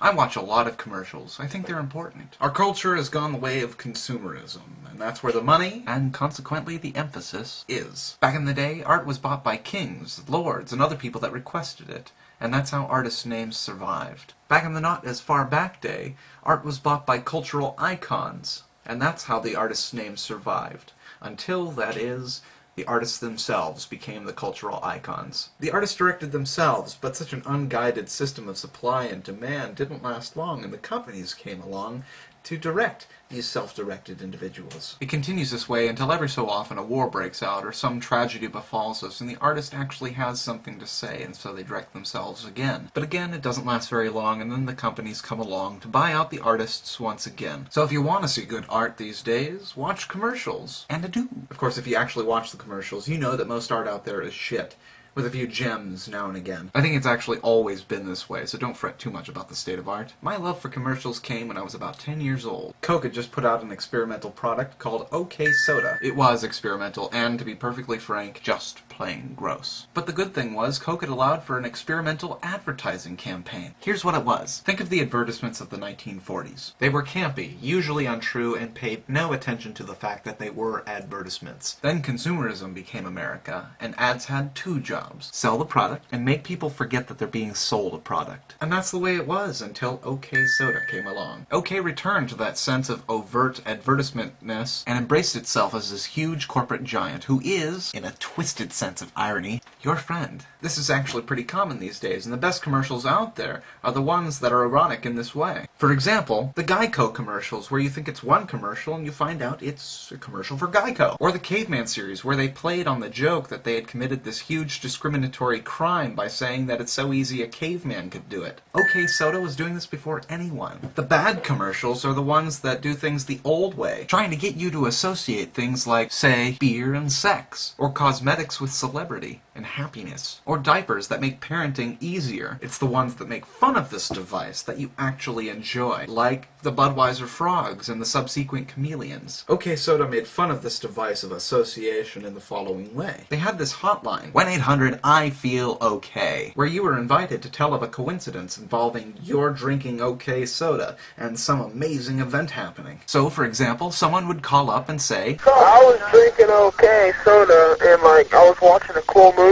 I watch a lot of commercials. I think they're important. Our culture has gone the way of consumerism, and that's where the money, and consequently the emphasis, is. Back in the day, art was bought by kings, lords, and other people that requested it, and that's how artists' names survived. Back in the not as far back day, art was bought by cultural icons, and that's how the artists' names survived. Until, that is, the artists themselves became the cultural icons. The artists directed themselves, but such an unguided system of supply and demand didn't last long, and the companies came along to direct these self-directed individuals. It continues this way until every so often a war breaks out or some tragedy befalls us and the artist actually has something to say, and so they direct themselves again. But again, it doesn't last very long, and then the companies come along to buy out the artists once again. So if you want to see good art these days, watch commercials. And do. Of course, if you actually watch the commercials, you know that most art out there is shit, with a few gems now and again. I think it's actually always been this way, so don't fret too much about the state of art. My love for commercials came when I was about 10 years old. Coke had just put out an experimental product called OK Soda. It was experimental, and to be perfectly frank, just plain gross. But the good thing was, Coke had allowed for an experimental advertising campaign. Here's what it was. Think of the advertisements of the 1940s. They were campy, usually untrue, and paid no attention to the fact that they were advertisements. Then consumerism became America, and ads had two jobs. Sell the product, and make people forget that they're being sold a product. And that's the way it was until OK Soda came along. OK returned to that sense of overt advertisement-ness and embraced itself as this huge corporate giant who is, in a twisted sense of irony, your friend. This is actually pretty common these days, and the best commercials out there are the ones that are ironic in this way. For example, the Geico commercials, where you think it's one commercial and you find out it's a commercial for Geico. Or the Caveman series, where they played on the joke that they had committed this huge discriminatory crime by saying that it's so easy a caveman could do it. OK Soda was doing this before anyone. The bad commercials are the ones that do things the old way, trying to get you to associate things like, say, beer and sex, or cosmetics with celebrity and happiness, or diapers that make parenting easier. It's the ones that make fun of this device that you actually enjoy, like the Budweiser frogs and the subsequent chameleons. OK Soda made fun of this device of association in the following way. They had this hotline, 1-800-I-FEEL-OK, where you were invited to tell of a coincidence involving your drinking OK Soda and some amazing event happening. So, for example, someone would call up and say, So I was drinking OK Soda and I was watching a cool movie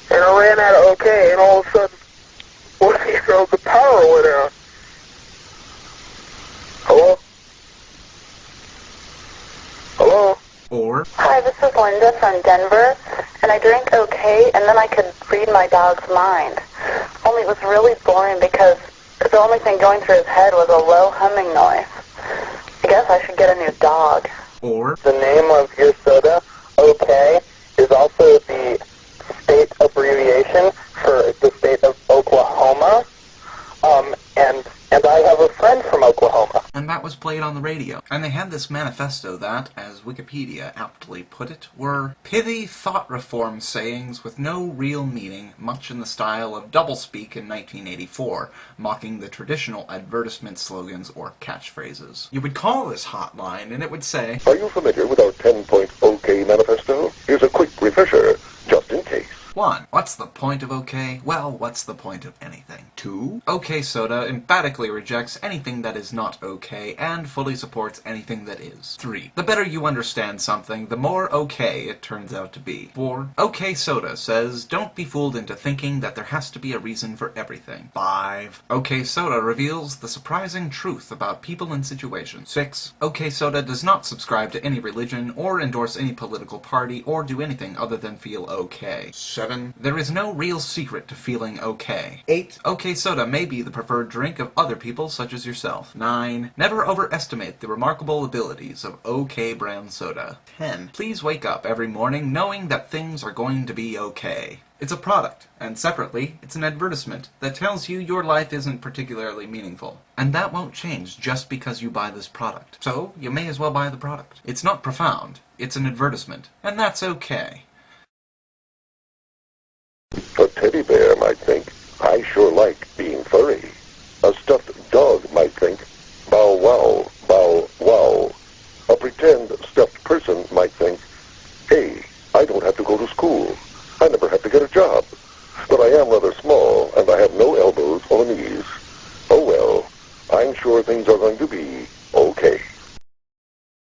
and I ran out of OK and all of a sudden, the power went out. Hello? Hello? or, Hi, this is Linda from Denver, and I drank OK, and then I could read my dog's mind. Only it was really boring because the only thing going through his head was a low humming noise. I guess I should get a new dog. or, The name of your soda, OK, is also the state abbreviation for the state of Oklahoma. And I have a friend from Oklahoma. and that was played on the radio. And they had this manifesto that, as Wikipedia aptly put it, were pithy thought reform sayings with no real meaning, much in the style of doublespeak in 1984, mocking the traditional advertisement slogans or catchphrases. You would call this hotline and it would say, Are you familiar with our 10-point OK manifesto? Here's a quick refresher, just in case. 1. What's the point of OK? Well, what's the point of anything? 2. OK Soda emphatically rejects anything that is not OK and fully supports anything that is. 3. The better you understand something, the more OK it turns out to be. 4. OK Soda says, don't be fooled into thinking that there has to be a reason for everything. 5. OK Soda reveals the surprising truth about people and situations. 6. OK Soda does not subscribe to any religion or endorse any political party or do anything other than feel OK. 7. There is no real secret to feeling OK. 8. OK Soda may be the preferred drink of other people such as yourself. 9. Never overestimate the remarkable abilities of OK brand soda. 10. Please wake up every morning knowing that things are going to be OK. It's a product, and separately, it's an advertisement that tells you your life isn't particularly meaningful. And that won't change just because you buy this product. So, you may as well buy the product. It's not profound, it's an advertisement, and that's okay. A teddy bear might think, I sure like being furry. A stuffed dog might think, bow wow, bow wow. A pretend stuffed person might think, hey, I don't have to go to school. I never have to get a job. But I am rather small, and I have no elbows or knees. Oh I'm sure things are going to be